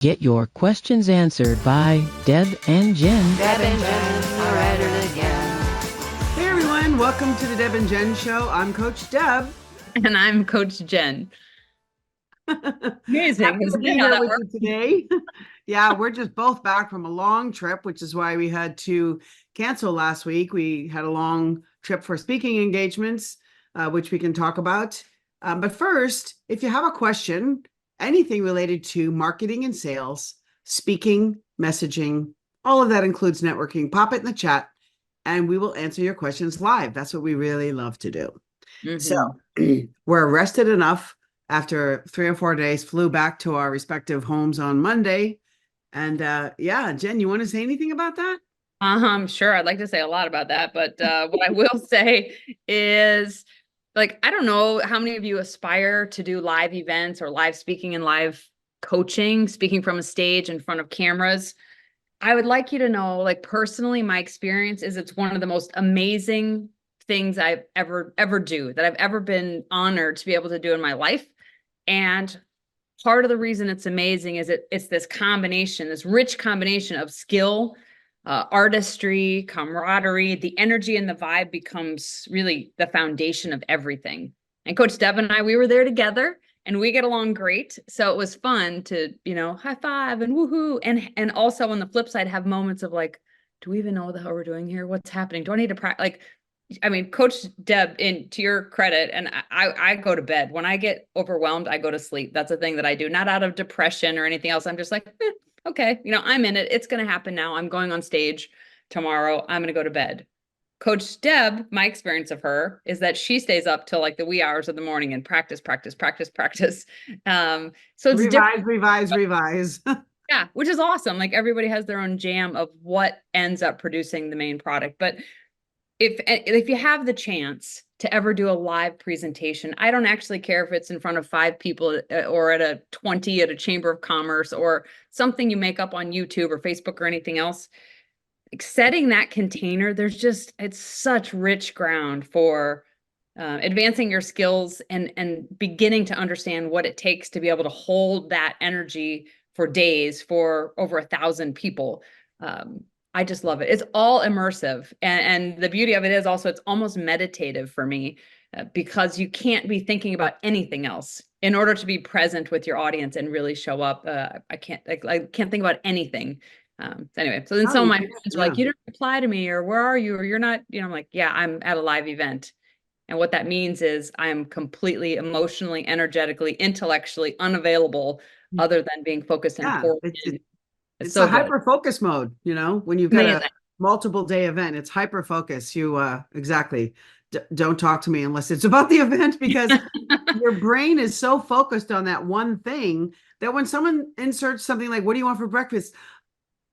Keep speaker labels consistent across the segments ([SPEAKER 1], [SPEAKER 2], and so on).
[SPEAKER 1] Get your questions answered by Deb and Jen.
[SPEAKER 2] Deb and Jen are at it again.
[SPEAKER 3] Hey everyone, welcome to the Deb and Jen Show. I'm Coach Deb.
[SPEAKER 2] And I'm Coach Jen. Amazing.
[SPEAKER 3] Happy to
[SPEAKER 2] Isn't
[SPEAKER 3] be
[SPEAKER 2] it how
[SPEAKER 3] here
[SPEAKER 2] that
[SPEAKER 3] with
[SPEAKER 2] works?
[SPEAKER 3] you today. Yeah, we're just both back from a long trip, which is why we had to cancel last week. We had a long trip for speaking engagements, which we can talk about. But first, if you have a question, anything related to marketing and sales, speaking, messaging, all of that includes networking, pop it in the chat and we will answer your questions live. That's what we really love to do. So we're rested enough after 3 or 4 days, flew back to our respective homes on Monday. And yeah, Jen, you want to say anything about that?
[SPEAKER 2] Sure. I'd like to say a lot about that, but what I will say is, like, I don't know how many of you aspire to do live events or live speaking and live coaching, speaking from a stage in front of cameras. I would like you to know, like, personally, my experience is it's one of the most amazing things I've ever do, that I've ever been honored to be able to do in my life. And part of the reason it's amazing is it's this combination, this rich combination of skill, artistry, camaraderie. The energy and the vibe becomes really the foundation of everything. And Coach Deb and I, we were there together and we get along great. So it was fun to, high five and woohoo. And also on the flip side, have moments of like, do we even know what the hell we're doing here? What's happening? Do I need to practice? Like, I mean, Coach Deb, to your credit, and I go to bed. When I get overwhelmed, I go to sleep. That's a thing that I do, not out of depression or anything else. I'm just like, okay, I'm in it. It's going to happen now. I'm going on stage tomorrow. I'm going to go to bed. Coach Deb, my experience of her is that she stays up till like the wee hours of the morning and practice. So it's different.
[SPEAKER 3] Revise.
[SPEAKER 2] Yeah, which is awesome. Like, everybody has their own jam of what ends up producing the main product. But if you have the chance to ever do a live presentation, I don't actually care if it's in front of 5 people or at a 20 at a chamber of commerce or something you make up on YouTube or Facebook or anything else. Like, setting that container, it's such rich ground for advancing your skills and beginning to understand what it takes to be able to hold that energy for days for over 1,000 people. I just love it. It's all immersive. And the beauty of it is also it's almost meditative for me because you can't be thinking about anything else in order to be present with your audience and really show up. I can't think about anything. Anyway, so then some of my friends are like, you don't reply to me, or where are you? Or you're not, I'm like, yeah, I'm at a live event. And what that means is I am completely emotionally, energetically, intellectually unavailable other than being focused and poured in.
[SPEAKER 3] It's
[SPEAKER 2] so
[SPEAKER 3] a hyper focus mode, when you've got a multiple day event, it's hyper focus. You exactly don't talk to me unless it's about the event, because your brain is so focused on that one thing that when someone inserts something like, what do you want for breakfast?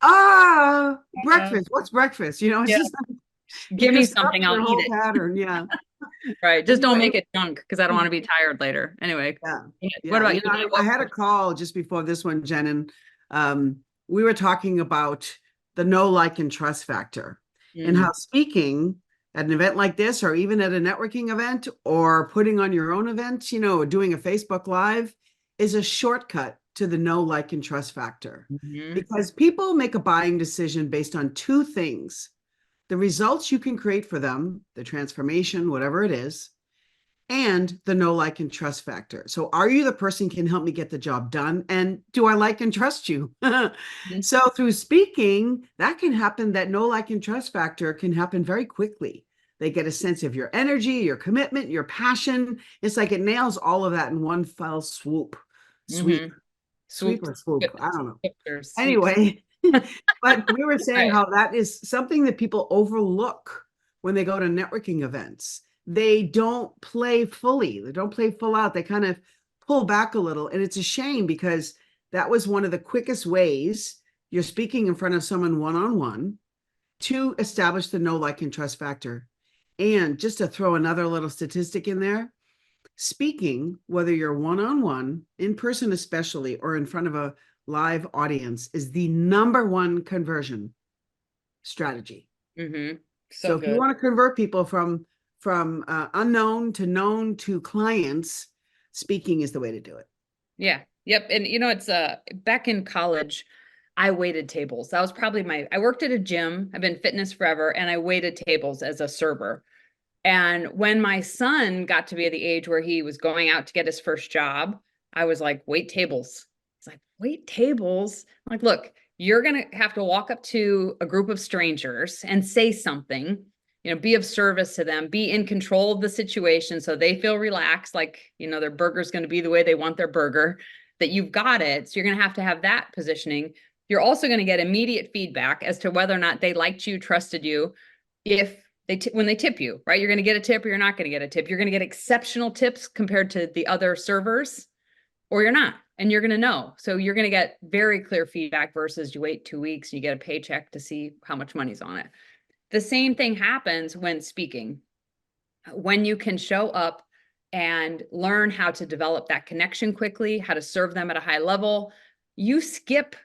[SPEAKER 3] Breakfast. What's breakfast? It's just like,
[SPEAKER 2] give me something, I'll eat it.
[SPEAKER 3] Pattern. Yeah.
[SPEAKER 2] Right. Just don't make it junk because I don't want to be tired later. Anyway.
[SPEAKER 3] Yeah.
[SPEAKER 2] What about you?
[SPEAKER 3] I had a call just before this one, Jen, and we were talking about the know, like, and trust factor and how speaking at an event like this, or even at a networking event, or putting on your own event, doing a Facebook Live is a shortcut to the know, like, and trust factor. Because people make a buying decision based on 2 things: the results you can create for them, the transformation, whatever it is, and the know, like, and trust factor. So are you the person can help me get the job done? And do I like and trust you? So through speaking, that can happen. That know, like, and trust factor can happen very quickly. They get a sense of your energy, your commitment, your passion. It's like it nails all of that in one fell swoop. Sweep or swoop. I don't know. Anyway, but we were saying how that is something that people overlook when they go to networking events. They don't play fully. They don't play full out. They kind of pull back a little. And it's a shame, because that was one of the quickest ways you're speaking in front of someone one-on-one to establish the know, like, and trust factor. And just to throw another little statistic in there, speaking, whether you're one-on-one, in person especially, or in front of a live audience, is the #1 conversion strategy. So if you want to convert people from unknown to known to clients, speaking is the way to do it.
[SPEAKER 2] Yeah. Yep. And it's back in college, I waited tables. That was probably I worked at a gym. I've been fitness forever, and I waited tables as a server. And when my son got to be at the age where he was going out to get his first job, I was like, wait tables. It's like, wait tables. I'm like, look, you're going to have to walk up to a group of strangers and say something, be of service to them, be in control of the situation so they feel relaxed, like, their burger's going to be the way they want their burger, that you've got it. So you're going to have that positioning. You're also going to get immediate feedback as to whether or not they liked you, trusted you. If when they tip you, right? You're going to get a tip or you're not going to get a tip. You're going to get exceptional tips compared to the other servers, or you're not, and you're going to know. So you're going to get very clear feedback versus you wait 2 weeks, you get a paycheck to see how much money's on it. The same thing happens when speaking. When you can show up and learn how to develop that connection quickly, how to serve them at a high level, you skip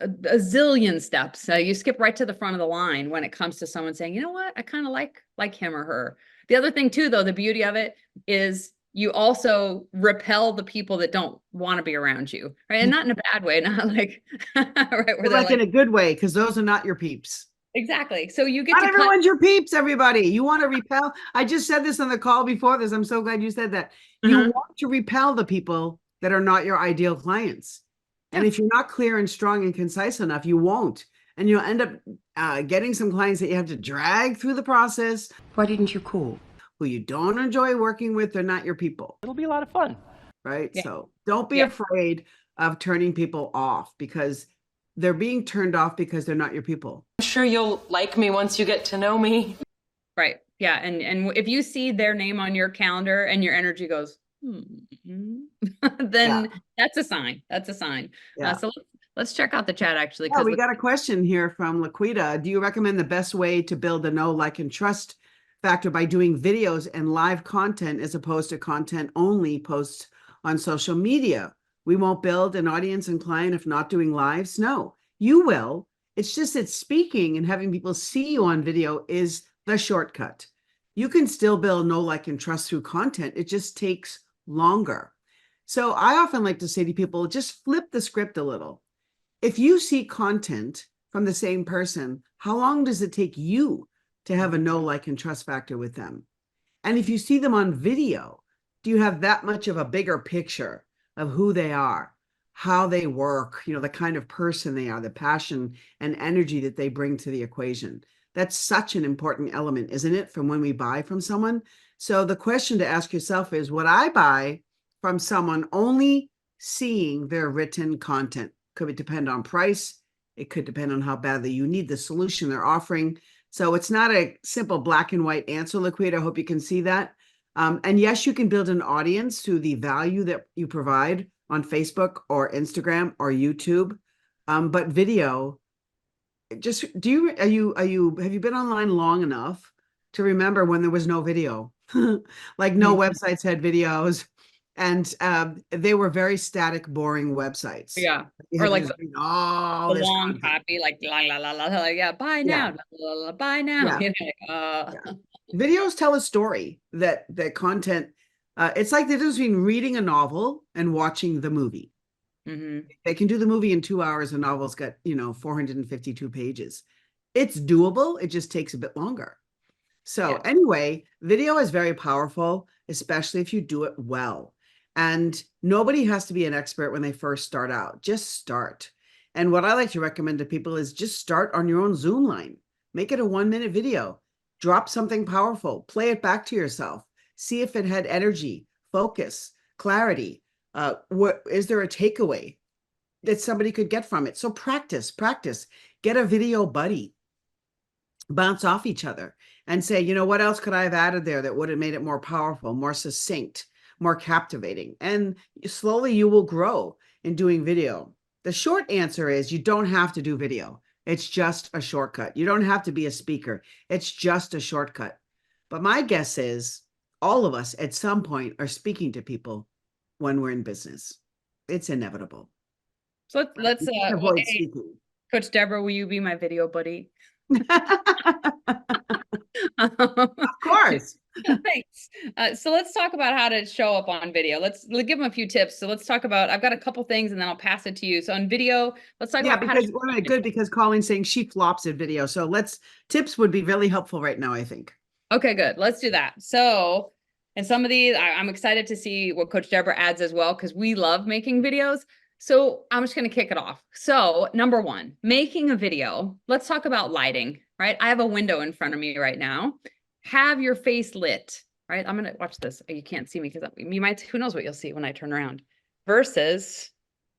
[SPEAKER 2] a zillion steps. You skip right to the front of the line when it comes to someone saying, you know what, I kind of like him or her. The other thing too, though, the beauty of it is you also repel the people that don't want to be around you, right? And not in a bad way, not like right, where
[SPEAKER 3] like in a good way, because those are not your peeps.
[SPEAKER 2] Exactly. So you get
[SPEAKER 3] not
[SPEAKER 2] to
[SPEAKER 3] everyone's your peeps, everybody. You want to repel. I just said this on the call before this. I'm so glad you said that. You want to repel the people that are not your ideal clients. And if you're not clear and strong and concise enough, you won't. And you'll end up getting some clients that you have to drag through the process.
[SPEAKER 4] Why didn't you call?
[SPEAKER 3] Who you don't enjoy working with, they're not your people.
[SPEAKER 4] It'll be a lot of fun.
[SPEAKER 3] Right? Yeah. So don't be afraid of turning people off, because they're being turned off because they're not your people.
[SPEAKER 5] I'm sure you'll like me once you get to know me.
[SPEAKER 2] Right. Yeah. And if you see their name on your calendar and your energy goes, then that's a sign. That's a sign.
[SPEAKER 3] Yeah.
[SPEAKER 2] So let's check out the chat, actually.
[SPEAKER 3] We got a question here from Laquita. Do you recommend the best way to build a know, like, and trust factor by doing videos and live content as opposed to content only posts on social media? We won't build an audience and client if not doing lives. No, you will. It's just that speaking and having people see you on video is the shortcut. You can still build know, like, and trust through content. It just takes longer. So I often like to say to people, just flip the script a little. If you see content from the same person, how long does it take you to have a know, like, and trust factor with them? And if you see them on video, do you have that much of a bigger picture of who they are, how they work, the kind of person they are, the passion and energy that they bring to the equation? That's such an important element, isn't it, from when we buy from someone? So the question to ask yourself is, would I buy from someone only seeing their written content? Could depend on price. It could depend on how badly you need the solution they're offering. So it's not a simple black and white answer, Laquita. I hope you can see that. And yes, you can build an audience through the value that you provide on Facebook or Instagram or YouTube. But video, just have you been online long enough to remember when there was no video? Like no websites had videos, and they were very static, boring websites.
[SPEAKER 2] Yeah. Or like the long copy, like la la la la, like buy now, la, la, la, buy now.
[SPEAKER 3] Yeah. Videos tell a story. That content, it's like the difference between reading a novel and watching the movie. They can do the movie in 2 hours. The novel's got 452 pages. It's doable. It just takes a bit longer. So anyway, video is very powerful, especially if you do it well. And nobody has to be an expert when they first start out. Just start. And what I like to recommend to people is just start on your own Zoom line. Make it a 1-minute video. Drop something powerful. Play it back to yourself. See if it had energy, focus, clarity. What is there a takeaway that somebody could get from it? So practice. Get a video buddy. Bounce off each other and say, what else could I have added there that would have made it more powerful, more succinct, more captivating? And slowly you will grow in doing video. The short answer is you don't have to do video. It's just a shortcut. You don't have to be a speaker. It's just a shortcut. But my guess is all of us at some point are speaking to people when we're in business. It's inevitable.
[SPEAKER 2] So let's
[SPEAKER 3] avoid speaking.
[SPEAKER 2] Coach Deborah, will you be my video buddy?
[SPEAKER 3] Of course.
[SPEAKER 2] Thanks. So let's talk about how to show up on video. Let's give them a few tips. So let's talk about, I've got a couple things and then I'll pass it to you. So on video, let's talk
[SPEAKER 3] Yeah,
[SPEAKER 2] about how to
[SPEAKER 3] because good because Colin's saying she flops at video. So tips would be really helpful right now, I think.
[SPEAKER 2] Okay, good. Let's do that. So, and some of these, I'm excited to see what Coach Deborah adds as well, because we love making videos. So I'm just going to kick it off. So number one, making a video. Let's talk about lighting, right? I have a window in front of me right now. Have your face lit, right? I'm going to watch this. You can't see me because you might, who knows what you'll see when I turn around versus,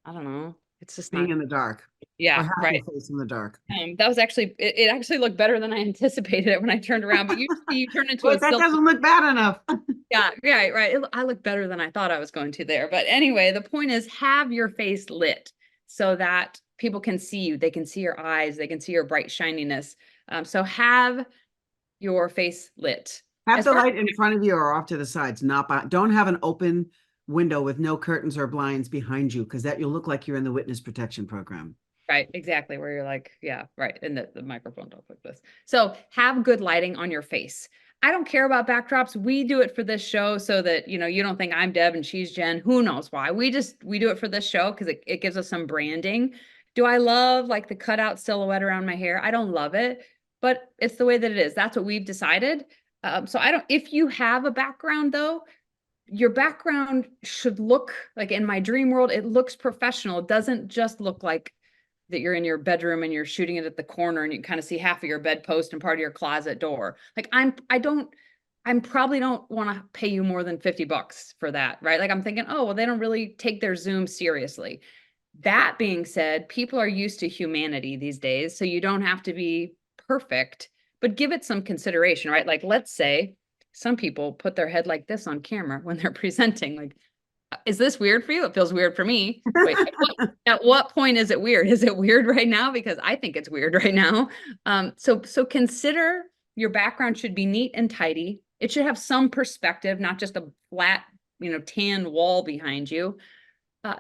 [SPEAKER 2] I don't know. It's just
[SPEAKER 3] Being
[SPEAKER 2] not
[SPEAKER 3] in the dark.
[SPEAKER 2] Yeah,
[SPEAKER 3] or have
[SPEAKER 2] right.
[SPEAKER 3] your face in the dark.
[SPEAKER 2] That was actually, it actually looked better than I anticipated it when I turned around, but you turn into a
[SPEAKER 3] But that
[SPEAKER 2] silky.
[SPEAKER 3] doesn't look bad enough.
[SPEAKER 2] Yeah, right. I look better than I thought I was going to there. But anyway, the point is have your face lit so that people can see you. They can see your eyes. They can see your bright shininess. So have your face lit.
[SPEAKER 3] Have
[SPEAKER 2] As
[SPEAKER 3] the
[SPEAKER 2] far-
[SPEAKER 3] light in front of you or off to the sides, not behind. Don't have an open window with no curtains or blinds behind you, because that you'll look like you're in the witness protection program.
[SPEAKER 2] Right, exactly. Where you're like, yeah, right. And the microphone don't like this. So have good lighting on your face. I don't care about backdrops. We do it for this show so that, you don't think I'm Deb and she's Jen. Who knows why? We do it for this show because it gives us some branding. Do I love like the cutout silhouette around my hair? I don't love it, but it's the way that it is. That's what we've decided. So if you have a background though, your background should look like, in my dream world, it looks professional. It doesn't just look like that you're in your bedroom and you're shooting it at the corner and you kind of see half of your bedpost and part of your closet door. Like I probably don't want to pay you more than $50 for that, right? Like I'm thinking, oh, well, they don't really take their Zoom seriously. That being said, people are used to humanity these days, so you don't have to be perfect, but give it some consideration, right? Like let's say some people put their head like this on camera when they're presenting, like, is this weird for you? It feels weird for me. Wait, at what point is it weird? Is it weird right now? Because I think it's weird right now. So consider your background should be neat and tidy. It should have some perspective, not just a flat, tan wall behind you.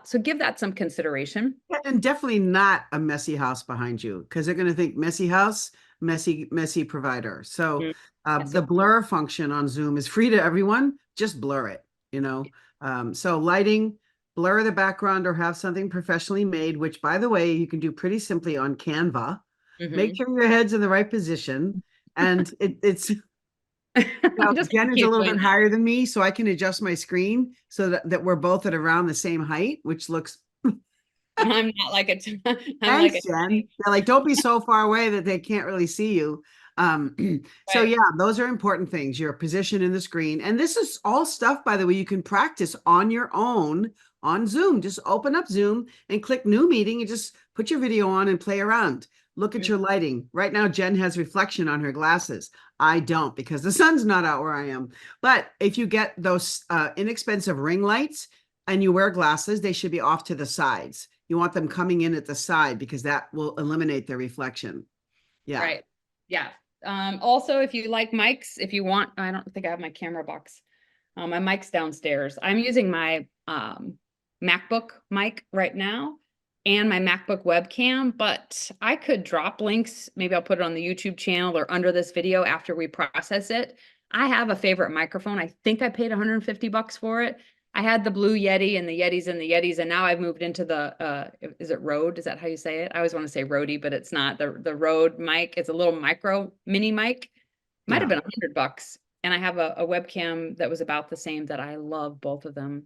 [SPEAKER 2] So give that some consideration.
[SPEAKER 3] And definitely not a messy house behind you, because they're going to think messy house, messy provider. So the blur function on Zoom is free to everyone. Just blur it, So lighting, blur the background or have something professionally made, which by the way, you can do pretty simply on Canva. Make sure your head's in the right position. And it's Jen is a little bit higher than me, so I can adjust my screen so that we're both at around the same height, which looks
[SPEAKER 2] I'm not like a
[SPEAKER 3] thanks, Jen. Yeah, like don't be so far away that they can't really see you. So yeah, those are important things, your position in the screen. And this is all stuff, by the way, you can practice on your own on Zoom. Just open up Zoom and click new meeting and just put your video on and play around. Look at your lighting. Right now, Jen has reflection on her glasses. I don't, because the sun's not out where I am. But if you get those inexpensive ring lights and you wear glasses, they should be off to the sides. You want them coming in at the side because that will eliminate the reflection. Yeah.
[SPEAKER 2] Right. Yeah. Also, if you like mics, if you want, I don't think I have my camera box. My mic's downstairs. I'm using my MacBook mic right now and my MacBook webcam, but I could drop links. Maybe I'll put it on the YouTube channel or under this video after we process it. I have a favorite microphone. I think I paid $150 for it. I had the Blue Yeti and the Yetis, and now I've moved into the, is it Rode? Is that how you say it? I always want to say Rode, but it's not. The Rode mic. It's a little mini mic. Might have been $100. And I have a webcam that was about the same that I love both of them.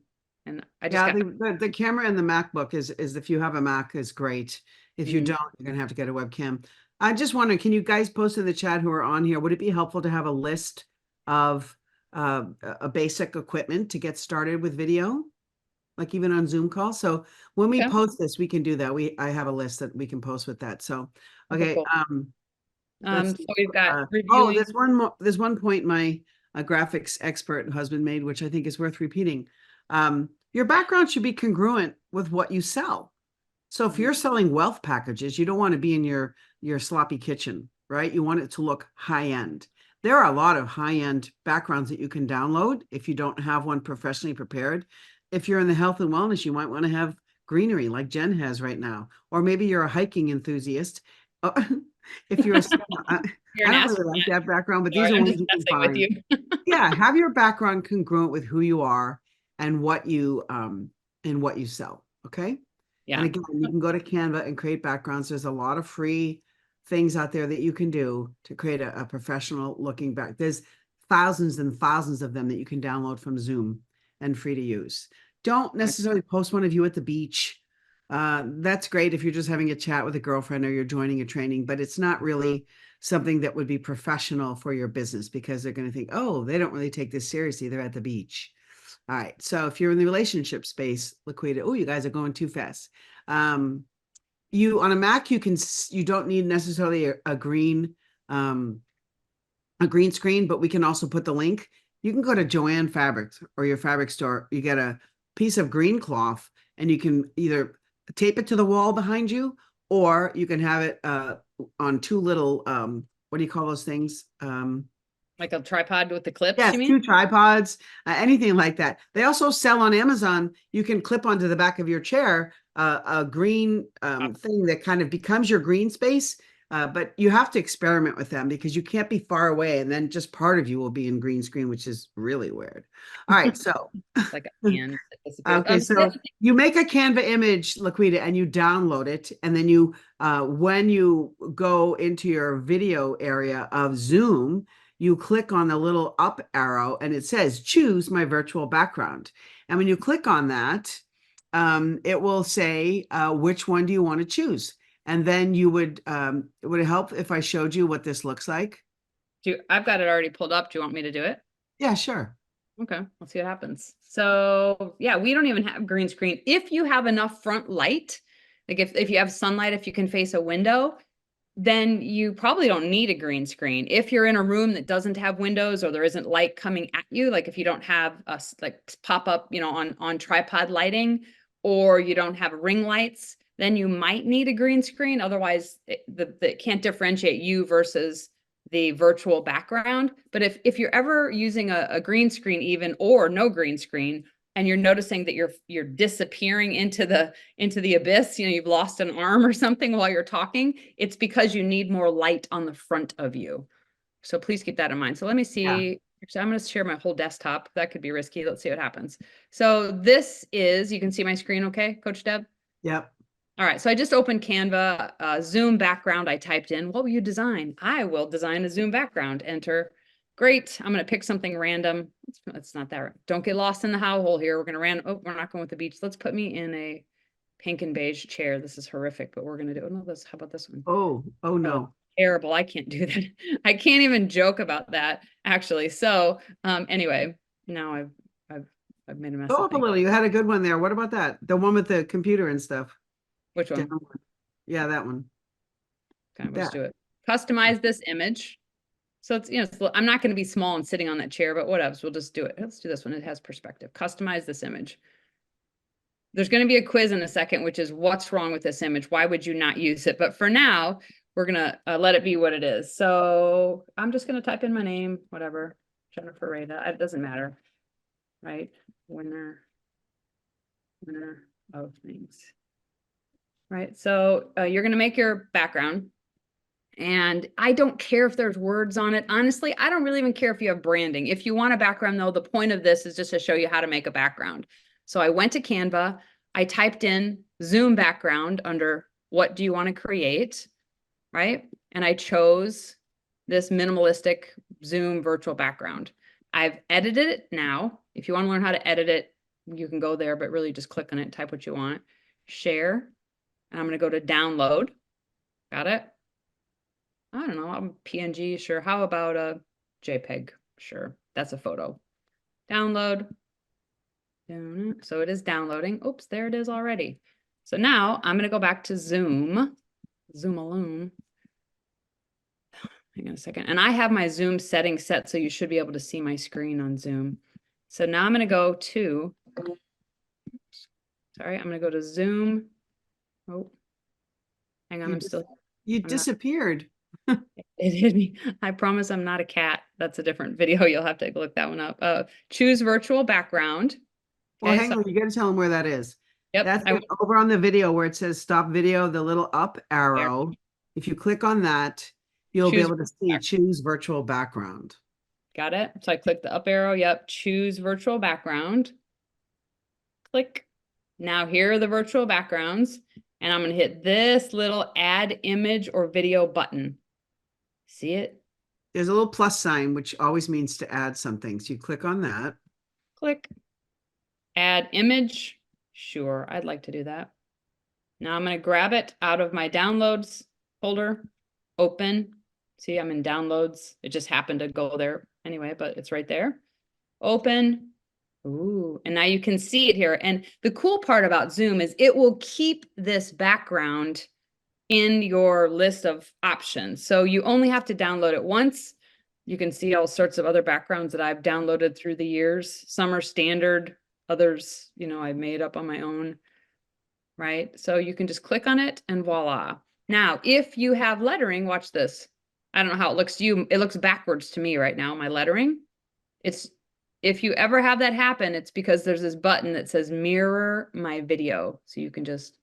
[SPEAKER 2] And I just
[SPEAKER 3] the camera and the MacBook is if you have a Mac is great. If you don't, you're gonna have to get a webcam. I just wonder, can you guys post in the chat who are on here? Would it be helpful to have a list of a basic equipment to get started with video, like even on Zoom call? So when we post this, we can do that. I have a list that we can post with that. So okay.
[SPEAKER 2] Cool. So we've got reviewing.
[SPEAKER 3] There's one point my graphics expert husband made, which I think is worth repeating. Your background should be congruent with what you sell. So if you're selling wealth packages, you don't want to be in your sloppy kitchen, right? You want it to look high end. There are a lot of high end backgrounds that you can download if you don't have one professionally prepared. If you're in the health and wellness, you might want to have greenery like Jen has right now, or maybe you're a hiking enthusiast Oh, if you're a, I
[SPEAKER 2] You're an
[SPEAKER 3] don't really like
[SPEAKER 2] astronaut.
[SPEAKER 3] that background, but these
[SPEAKER 2] Sorry,
[SPEAKER 3] are
[SPEAKER 2] I'm
[SPEAKER 3] ones
[SPEAKER 2] just
[SPEAKER 3] you can
[SPEAKER 2] messing with
[SPEAKER 3] find.
[SPEAKER 2] you.
[SPEAKER 3] Yeah, have your background congruent with who you are and what you sell. Okay. And
[SPEAKER 2] Yeah.
[SPEAKER 3] again, you can go to Canva and create backgrounds. There's a lot of free things out there that you can do to create a professional looking back. There's thousands and thousands of them that you can download from Zoom and free to use. Don't necessarily post one of you at the beach. That's great if you're just having a chat with a girlfriend or you're joining a training, but it's not really something that would be professional for your business because they're going to think, oh, they don't really take this seriously. They're at the beach. All right. So if you're in the relationship space, Laquita, oh, you guys are going too fast. You on a Mac, you don't need necessarily a green screen, but we can also put the link. You can go to Joanne Fabrics or your fabric store. You get a piece of green cloth and you can either tape it to the wall behind you, or you can have it on two little what do you call those things?
[SPEAKER 2] Like a tripod with the clips,
[SPEAKER 3] Yes,
[SPEAKER 2] you mean?
[SPEAKER 3] two tripods, anything like that. They also sell on Amazon. You can clip onto the back of your chair a green thing that kind of becomes your green space. But you have to experiment with them because you can't be far away and then just part of you will be in green screen, which is really weird. All right, so
[SPEAKER 2] Like a hand that disappears.
[SPEAKER 3] okay, so you make a Canva image, Laquita, and you download it, and then you when you go into your video area of Zoom, you click on the little up arrow and it says choose my virtual background. And when you click on that, it will say which one do you want to choose. And then you would it help if I showed you what this looks like?
[SPEAKER 2] I've got it already pulled up. Do you want me to do it?
[SPEAKER 3] Yeah, sure.
[SPEAKER 2] Okay, let's see what happens. So yeah, we don't even have green screen. If you have enough front light, like if you have sunlight, if you can face a window, then you probably don't need a green screen. If you're in a room that doesn't have windows or there isn't light coming at you, like if you don't have a like pop up, on tripod lighting, or you don't have ring lights, then you might need a green screen. Otherwise, it can't differentiate you versus the virtual background. But if you're ever using a green screen, even or no green screen, and you're noticing that you're disappearing into the abyss, you've lost an arm or something while you're talking, it's because you need more light on the front of you. So please keep that in mind. So let me see. Actually, I'm going to share my whole desktop. That could be risky. Let's see what happens. So this is, you can see my screen okay, Coach Deb?
[SPEAKER 3] Yep.
[SPEAKER 2] All right, so I just opened Canva, Zoom background. I typed in, what will you design? I will design a Zoom background. Enter. Great. I'm going to pick something random. It's not that. Don't get lost in the hole here. We're going to oh, we're not going with the beach. Let's put me in a pink and beige chair. This is horrific, but we're going to do. Oh, no, how about this one?
[SPEAKER 3] Oh no.
[SPEAKER 2] Terrible. I can't do that. I can't even joke about that, actually. So anyway, now I've made a mess
[SPEAKER 3] Go
[SPEAKER 2] of
[SPEAKER 3] up a
[SPEAKER 2] things.
[SPEAKER 3] little. You had a good one there. What about that? The one with the computer and stuff.
[SPEAKER 2] Which one?
[SPEAKER 3] Down one. Yeah, that one.
[SPEAKER 2] Okay, let's do it. Customize this image. So it's, I'm not going to be small and sitting on that chair, but whatever. We'll just do it. Let's do this one. It has perspective. Customize this image. There's going to be a quiz in a second, which is what's wrong with this image? Why would you not use it? But for now, we're going to let it be what it is. So I'm just going to type in my name, whatever. Jennifer Rada. It doesn't matter. Right? Winner of things. Right? So you're going to make your background. And I don't care if there's words on it. Honestly, I don't really even care if you have branding. If you want a background, though, the point of this is just to show you how to make a background. So I went to Canva. I typed in Zoom background under what do you want to create, right? And I chose this minimalistic Zoom virtual background. I've edited it now. If you want to learn how to edit it, you can go there, but really just click on it, type what you want, share. And I'm going to go to download. Got it? I don't know, I'm PNG, sure. How about a JPEG? Sure, that's a photo. Download. So it is downloading. Oops, there it is already. So now I'm going to go back to Zoom. Zoom alone. Hang on a second. And I have my Zoom settings set, so you should be able to see my screen on Zoom. So now I'm going to go to, sorry, I'm going to go to Zoom. Oh, hang on, I'm still.
[SPEAKER 3] You disappeared.
[SPEAKER 2] It hit me. I promise I'm not a cat. That's a different video. You'll have to look that one up. Choose virtual background.
[SPEAKER 3] Well,
[SPEAKER 2] Okay,
[SPEAKER 3] hang on. You got to tell them where that is.
[SPEAKER 2] Yep.
[SPEAKER 3] That's over on the video where it says stop video, the little up arrow. If you click on that, you'll be
[SPEAKER 2] Choose
[SPEAKER 3] able to see choose virtual background.
[SPEAKER 2] Got it. So I click the up arrow. Yep. Choose virtual background. Click. Now here are the virtual backgrounds. And I'm going to hit this little add image or video button. See it?
[SPEAKER 3] There's a little plus sign, which always means to add something. So you click on that.
[SPEAKER 2] Click. Add image. Sure, I'd like to do that. Now I'm going to grab it out of my downloads folder. Open. See, I'm in downloads. It just happened to go there anyway, but it's right there. Open. Ooh, and now you can see it here. And the cool part about Zoom is it will keep this background in your list of options. So you only have to download it once. You can see all sorts of other backgrounds that I've downloaded through the years. Some are standard, others, you know, I've made up on my own, right? So you can just click on it and voila. Now, if you have lettering, watch this. I don't know how it looks to you. It looks backwards to me right now, my lettering. If you ever have that happen, it's because there's this button that says mirror my video. So you can just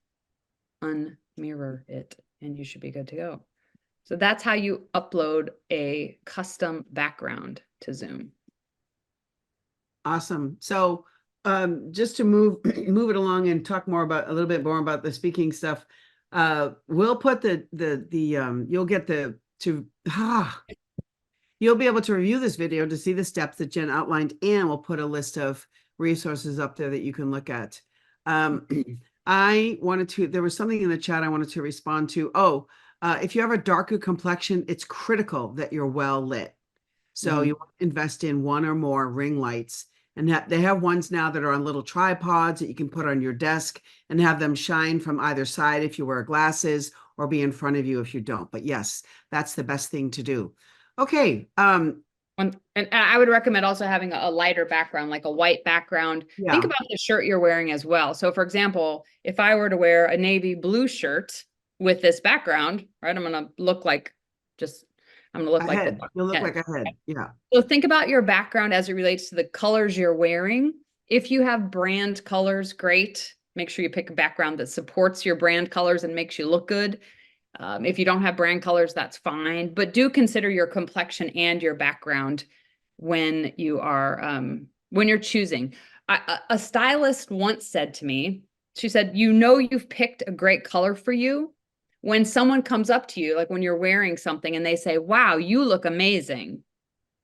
[SPEAKER 2] unmirror it and you should be good to go. So that's how you upload a custom background to Zoom.
[SPEAKER 3] Awesome. So just to move it along and talk more about a little bit more about the speaking stuff, we'll put you'll get you'll be able to review this video to see the steps that Jen outlined, and we'll put a list of resources up there that you can look at. There was something in the chat I wanted to respond to. If you have a darker complexion, it's critical that you're well lit. So you want to invest in one or more ring lights, and they have ones now that are on little tripods that you can put on your desk and have them shine from either side if you wear glasses, or be in front of you if you don't. But yes, that's the best thing to do. Okay.
[SPEAKER 2] And I would recommend also having a lighter background, like a white background.
[SPEAKER 3] Yeah.
[SPEAKER 2] Think about the shirt you're wearing as well. So for example, if I were to wear a navy blue shirt with this background, right, I'm going to look like I'm going to look like
[SPEAKER 3] head. You'll look like a head. Yeah.
[SPEAKER 2] So think about your background as it relates to the colors you're wearing. If you have brand colors, great. Make sure you pick a background that supports your brand colors and makes you look good. If you don't have brand colors, that's fine. But do consider your complexion and your background when you are when you're choosing. A stylist once said to me, she said, "You know you've picked a great color for you when someone comes up to you, like when you're wearing something and they say, 'Wow, you look amazing,'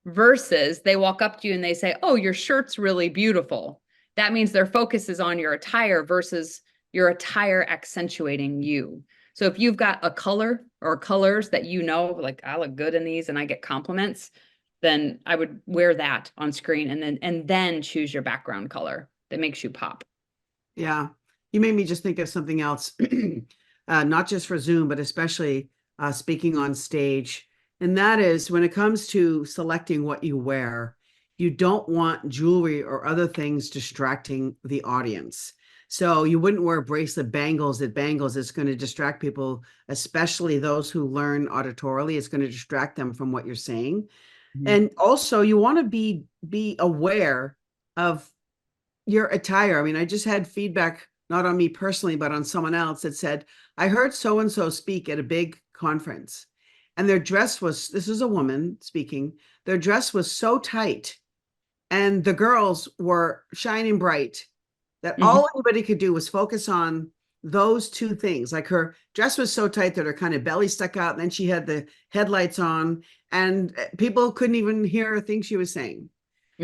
[SPEAKER 2] versus they walk up to you and they say, 'Oh, your shirt's really beautiful.'" That means their focus is on your attire versus your attire accentuating you. So if you've got a color or colors that you know, like I look good in these and I get compliments, then I would wear that on screen and then choose your background color that makes you pop.
[SPEAKER 3] Yeah. You made me just think of something else, not just for Zoom, but especially speaking on stage. And that is when it comes to selecting what you wear, you don't want jewelry or other things distracting the audience. So you wouldn't wear bracelet bangles. It's going to distract people, especially those who learn auditorily. It's going to distract them from what you're saying. And also you want to be aware of your attire. I mean, I just had feedback, not on me personally, but on someone else that said, I heard so-and-so speak at a big conference and their dress was, this is a woman speaking, their dress was so tight and the girls were shining bright that all anybody could do was focus on those two things. Like her dress was so tight that her kind of belly stuck out, and then she had the headlights on and people couldn't even hear a thing she was saying.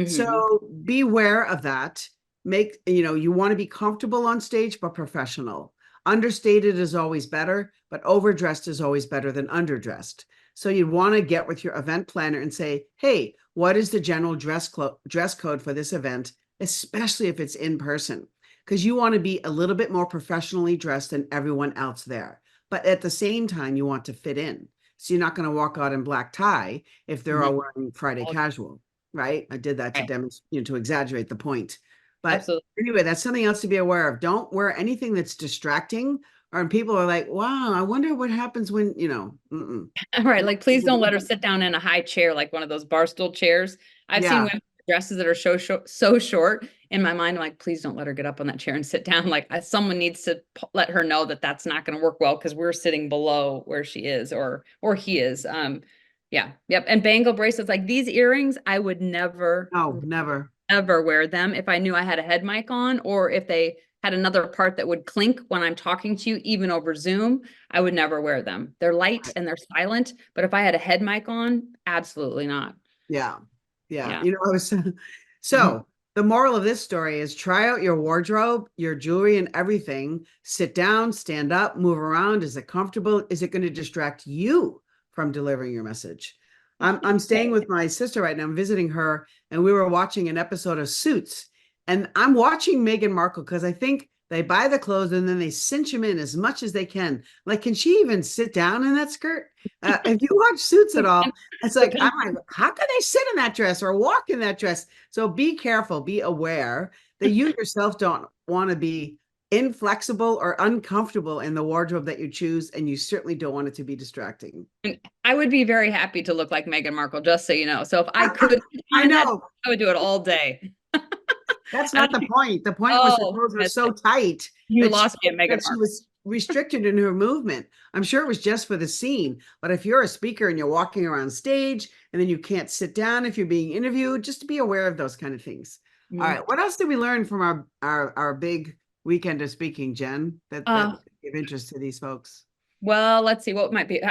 [SPEAKER 3] So beware of that. You want to be comfortable on stage, but professional. Understated is always better, but overdressed is always better than underdressed. So you'd want to get with your event planner and say, hey, what is the general dress code for this event, especially if it's in person? Because you want to be a little bit more professionally dressed than everyone else there. But at the same time, you want to fit in. So you're not going to walk out in black tie if they're all wearing Friday casual, right? I did that to demonstrate, to exaggerate the point. But anyway, that's something else to be aware of. Don't wear anything that's distracting, or people are like, wow, I wonder what happens when,
[SPEAKER 2] Right. Like, please don't let her sit down in a high chair, like one of those bar stool chairs. I've seen women dresses that are so short, in my mind, I'm like, please don't let her get up on that chair and sit down. Like someone needs to let her know that that's not going to work well because we're sitting below where she is or he is. Yeah, yep. And bangle bracelets, like these earrings, I would never,
[SPEAKER 3] No, never.
[SPEAKER 2] ever wear them if I knew I had a head mic on, or if they had another part that would clink when I'm talking to you, even over Zoom. I would never wear them. They're light and they're silent, but if I had a head mic on, absolutely not.
[SPEAKER 3] Yeah. Yeah.
[SPEAKER 2] Yeah.
[SPEAKER 3] You know, I was so the moral of this story is try out your wardrobe, your jewelry, and everything. Sit down, stand up, move around. Is it comfortable? Is it going to distract you from delivering your message? I'm staying with my sister right now. I'm visiting her, and we were watching an episode of Suits. And I'm watching Meghan Markle because I think they buy the clothes and then they cinch them in as much as they can. Like, can she even sit down in that skirt? If you watch Suits at all, it's like, I'm like, how can they sit in that dress or walk in that dress? So be careful, be aware that you yourself don't want to be inflexible or uncomfortable in the wardrobe that you choose, and you certainly don't want it to be distracting.
[SPEAKER 2] And I would be very happy to look like Meghan Markle, just so you know. So if I could,
[SPEAKER 3] I know.
[SPEAKER 2] I would do it all day.
[SPEAKER 3] That's not the point. The point was the clothes were so tight
[SPEAKER 2] You
[SPEAKER 3] that
[SPEAKER 2] lost me at Meghan
[SPEAKER 3] that she
[SPEAKER 2] Markle.
[SPEAKER 3] was restricted in her movement. I'm sure it was just for the scene, but if you're a speaker and you're walking around stage and then you can't sit down if you're being interviewed, just to be aware of those kind of things. All right. What else did we learn from our big weekend of speaking, Jen, that give interest to these folks?
[SPEAKER 2] Well, let's see what might be.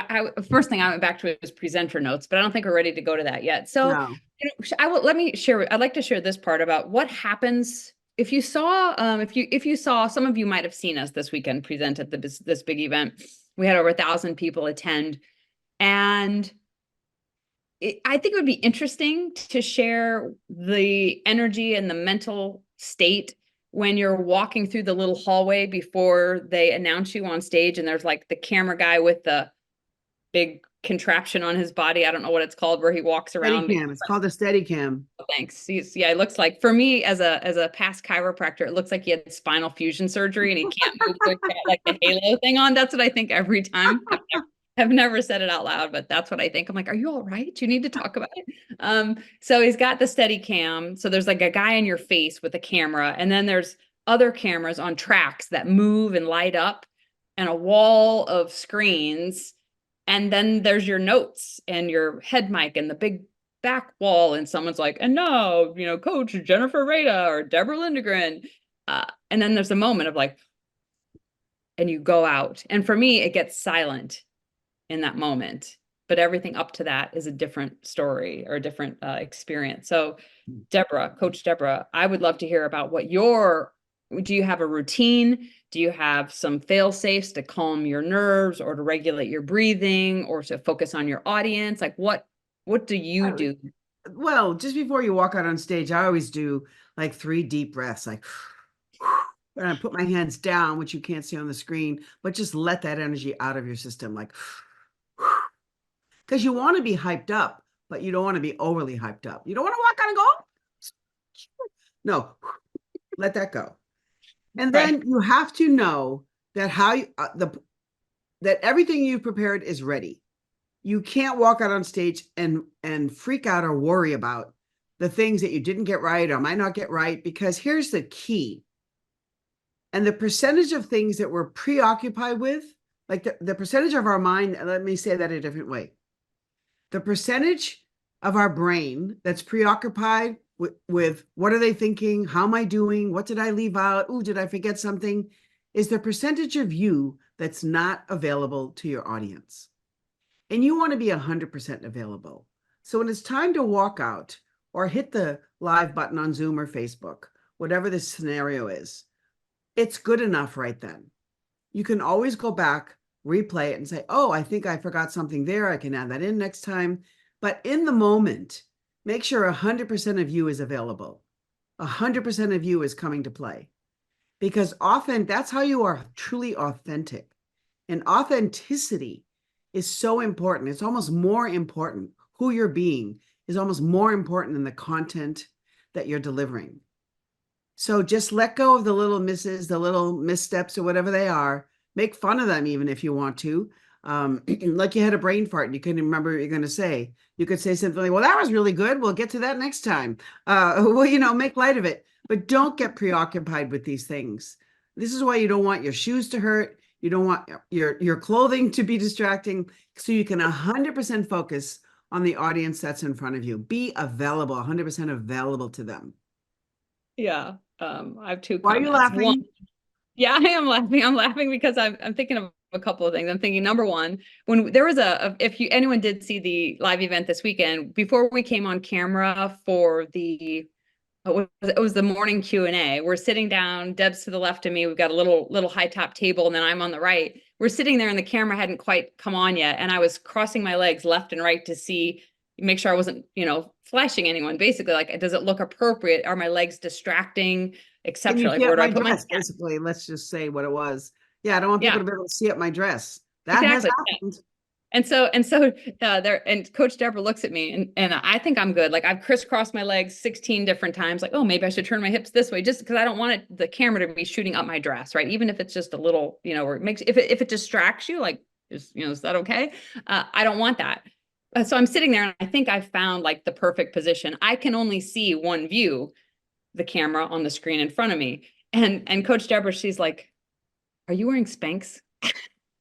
[SPEAKER 2] First thing I went back to was presenter notes, but I don't think we're ready to go to that yet. So
[SPEAKER 3] No.
[SPEAKER 2] let me share. I'd like to share this part about what happens if you saw. If you saw, some of you might have seen us this weekend present at this big event. We had over 1,000 people attend, and I think it would be interesting to share the energy and the mental state when you're walking through the little hallway before they announce you on stage, and there's like the camera guy with the big contraption on his body. I don't know what it's called, where he walks around.
[SPEAKER 3] Steadicam. It's called a Steadicam.
[SPEAKER 2] Thanks. Yeah, it looks like, for me as a past chiropractor, it looks like he had spinal fusion surgery and he can't move, so he's got like the halo thing on. That's what I think every time. I've never said it out loud, but that's what I think. I'm like, are you all right? You need to talk about it. So he's got the steady cam. So there's like a guy in your face with a camera, and then there's other cameras on tracks that move and light up, and a wall of screens. And then there's your notes and your head mic and the big back wall. And someone's like, and now, Coach Jennifer Rada or Deborah Lindgren. And then there's a moment of like, and you go out. And for me, it gets silent in that moment, but everything up to that is a different story or a different experience. So Coach Deborah, I would love to hear about do you have a routine? Do you have some fail safes to calm your nerves or to regulate your breathing or to focus on your audience? Like what do you do?
[SPEAKER 3] Well, just before you walk out on stage, I always do like 3 deep breaths, like, and I put my hands down, which you can't see on the screen, but just let that energy out of your system, like, because you want to be hyped up, but you don't want to be overly hyped up. You don't want to walk out and go, no, let that go. And then you have to know that that everything you've prepared is ready. You can't walk out on stage and freak out or worry about the things that you didn't get right or might not get right, because here's the key. And the percentage of things that we're preoccupied with, like the percentage of our mind, let me say that a different way. The percentage of our brain that's preoccupied with what are they thinking? How am I doing? What did I leave out? Ooh, did I forget something? Is the percentage of you that's not available to your audience. And you want to be 100% available. So when it's time to walk out or hit the live button on Zoom or Facebook, whatever the scenario is, it's good enough right then. You can always go back, replay it and say, oh, I think I forgot something there. I can add that in next time. But in the moment, make sure 100% of you is available. 100% of you is coming to play. Because often that's how you are truly authentic. And authenticity is so important. It's almost more important. Who you're being is almost more important than the content that you're delivering. So just let go of the little misses, the little missteps or whatever they are. Make fun of them even if you want to. Like you had a brain fart and you couldn't remember what you're going to say. You could say something like, well, that was really good. We'll get to that next time. Well, make light of it, but don't get preoccupied with these things. This is why you don't want your shoes to hurt. You don't want your clothing to be distracting, so you can 100% focus on the audience that's in front of you. Be available, 100% available to them.
[SPEAKER 2] Yeah. I have two
[SPEAKER 3] Why are you
[SPEAKER 2] comments.
[SPEAKER 3] laughing?
[SPEAKER 2] One, yeah, I am laughing. I'm laughing because I'm thinking of a couple of things. I'm thinking, number one, when there was if anyone did see the live event this weekend, before we came on camera for it was the morning Q&A. We're sitting down, Deb's to the left of me. We've got a little high top table, and then I'm on the right. We're sitting there and the camera hadn't quite come on yet. And I was crossing my legs left and right to make sure I wasn't, flashing anyone. Basically, like, does it look appropriate? Are my legs distracting,
[SPEAKER 3] Can you
[SPEAKER 2] etc.? Like,
[SPEAKER 3] see
[SPEAKER 2] where
[SPEAKER 3] up
[SPEAKER 2] do I
[SPEAKER 3] my
[SPEAKER 2] put my
[SPEAKER 3] dress? Basically, let's just say what it was. Yeah, I don't want people to be able to see up my dress. That has
[SPEAKER 2] Exactly.
[SPEAKER 3] happened.
[SPEAKER 2] And so there, and Coach Deborah looks at me and I think I'm good. Like, I've crisscrossed my legs 16 different times. Like, oh, maybe I should turn my hips this way, just because I don't want the camera to be shooting up my dress, right? Even if it's just a little, where it makes, if it distracts you, like, is that okay? I don't want that. So I'm sitting there and I think I've found like the perfect position. I can only see one view, the camera on the screen in front of me. And Coach Deborah, she's like, "Are you wearing Spanx?"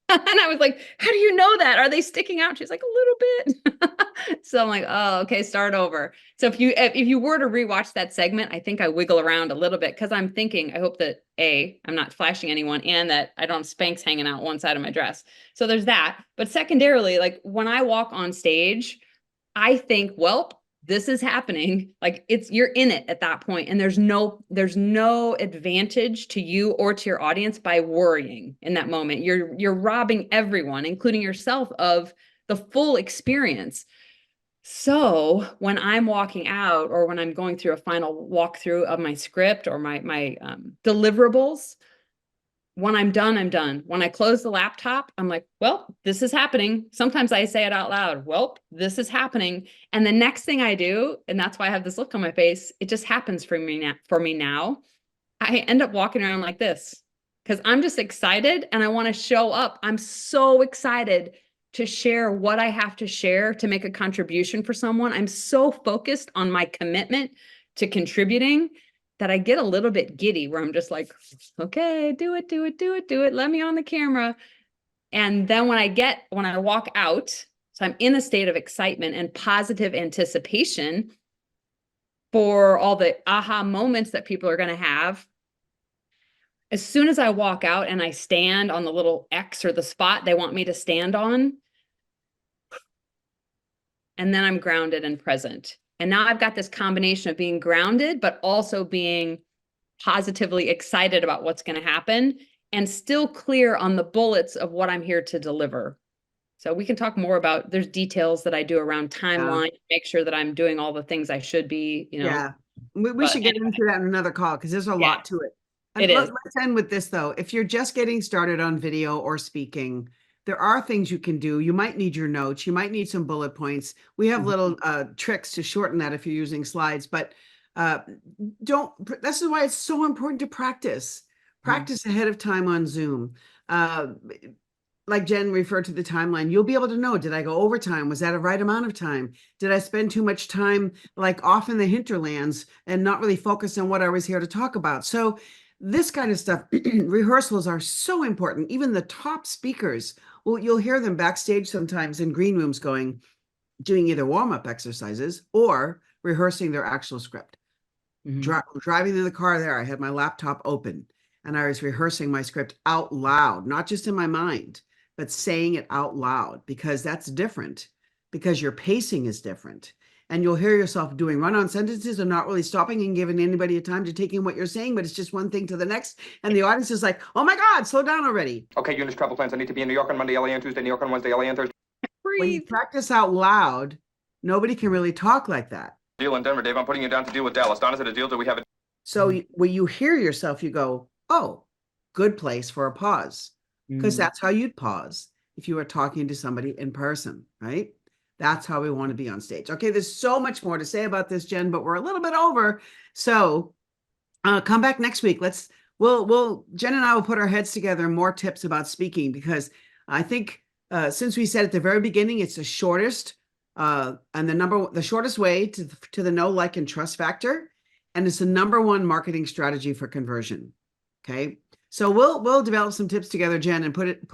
[SPEAKER 2] And I was like, how do you know that? Are they sticking out? She's like, a little bit. So I'm like, oh, okay, start over. So if you were to rewatch that segment, I think I wiggle around a little bit because I'm thinking, I hope that I'm not flashing anyone and that I don't have Spanx hanging out one side of my dress. So there's that. But secondarily, like, when I walk on stage, I think, well, this is happening. Like, you're in it at that point, and there's no advantage to you or to your audience by worrying in that moment. You're robbing everyone, including yourself, of the full experience. So when I'm walking out, or when I'm going through a final walkthrough of my script or my deliverables, when I'm done, I'm done. When I close the laptop, I'm like, well, this is happening. Sometimes I say it out loud. Well, this is happening. And the next thing I do, and that's why I have this look on my face, it just happens for me now. I end up walking around like this because I'm just excited and I want to show up. I'm so excited to share what I have to share to make a contribution for someone. I'm so focused on my commitment to contributing that I get a little bit giddy, where I'm just like, okay, do it. Let me on the camera. And then when I walk out, so I'm in a state of excitement and positive anticipation for all the aha moments that people are going to have. As soon as I walk out and I stand on the little X or the spot they want me to stand on, and then I'm grounded and present. And now I've got this combination of being grounded, but also being positively excited about what's going to happen, and still clear on the bullets of what I'm here to deliver. So we can talk more about, there's details that I do around timeline, make sure that I'm doing all the things I should be,
[SPEAKER 3] Yeah, we should get into that in another call because there's a lot to it. And let's end with this though. If you're just getting started on video or speaking, there are things you can do. You might need your notes. You might need some bullet points. We have little tricks to shorten that if you're using slides, but this is why it's so important to practice ahead of time on Zoom. Like Jen referred to the timeline, you'll be able to know, did I go overtime? Was that a right amount of time? Did I spend too much time like off in the hinterlands and not really focus on what I was here to talk about? So this kind of stuff, rehearsals are so important. Even the top speakers, well, you'll hear them backstage sometimes in green rooms doing either warm-up exercises or rehearsing their actual script. Driving in the car there, I had my laptop open and I was rehearsing my script out loud, not just in my mind, but saying it out loud, because that's different, because your pacing is different. And you'll hear yourself doing run-on sentences and not really stopping and giving anybody a time to take in what you're saying, but it's just one thing to the next. And the audience is like, oh my God, slow down already.
[SPEAKER 4] Okay, units, travel plans. I need to be in New York on Monday, LA on Tuesday, New York on Wednesday, LA on Thursday.
[SPEAKER 3] When you practice out loud, nobody can really talk like that.
[SPEAKER 4] Deal in Denver, Dave. I'm putting you down to deal with Dallas. Don, is it a deal? Do we have it?
[SPEAKER 3] So when you hear yourself, you go, oh, good place for a pause. Because that's how you'd pause if you were talking to somebody in person, right? That's how we want to be on stage. Okay, there's so much more to say about this, Jen, but we're a little bit over. So come back next week. Jen and I will put our heads together and more tips about speaking, because I think since we said at the very beginning, it's the shortest and the shortest way to the know, like, and trust factor. And it's the #1 marketing strategy for conversion. Okay. So we'll develop some tips together, Jen, and put it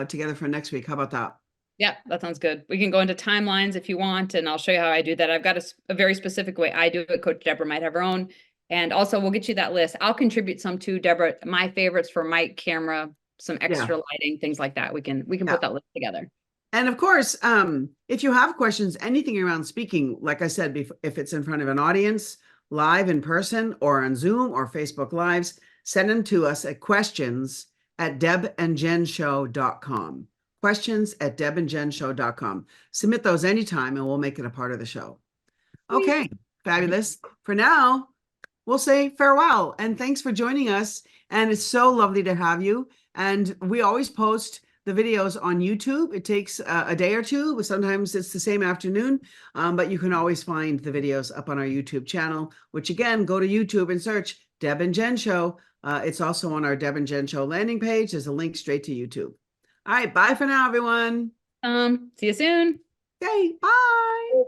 [SPEAKER 3] together for next week. How about that?
[SPEAKER 2] Yeah, that sounds good. We can go into timelines if you want, and I'll show you how I do that. I've got a very specific way I do it. Coach Deborah might have her own. And also we'll get you that list. I'll contribute some too, Deborah, my favorites for mic, camera, some extra lighting, things like that. We can put that list together.
[SPEAKER 3] And of course, if you have questions, anything around speaking, like I said, if it's in front of an audience, live in person or on Zoom or Facebook Lives, send them to us at questions@debandjenshow.com. questions@debandjenshow.com. Submit those anytime and we'll make it a part of the show. Okay, fabulous. For now, we'll say farewell and thanks for joining us. And it's so lovely to have you. And we always post the videos on YouTube. It takes a day or two, but sometimes it's the same afternoon. But you can always find the videos up on our YouTube channel, which again, go to YouTube and search Deb and Jen Show. It's also on our Deb and Jen Show landing page. There's a link straight to YouTube. All right, bye for now, everyone.
[SPEAKER 2] See you soon.
[SPEAKER 3] Okay, bye.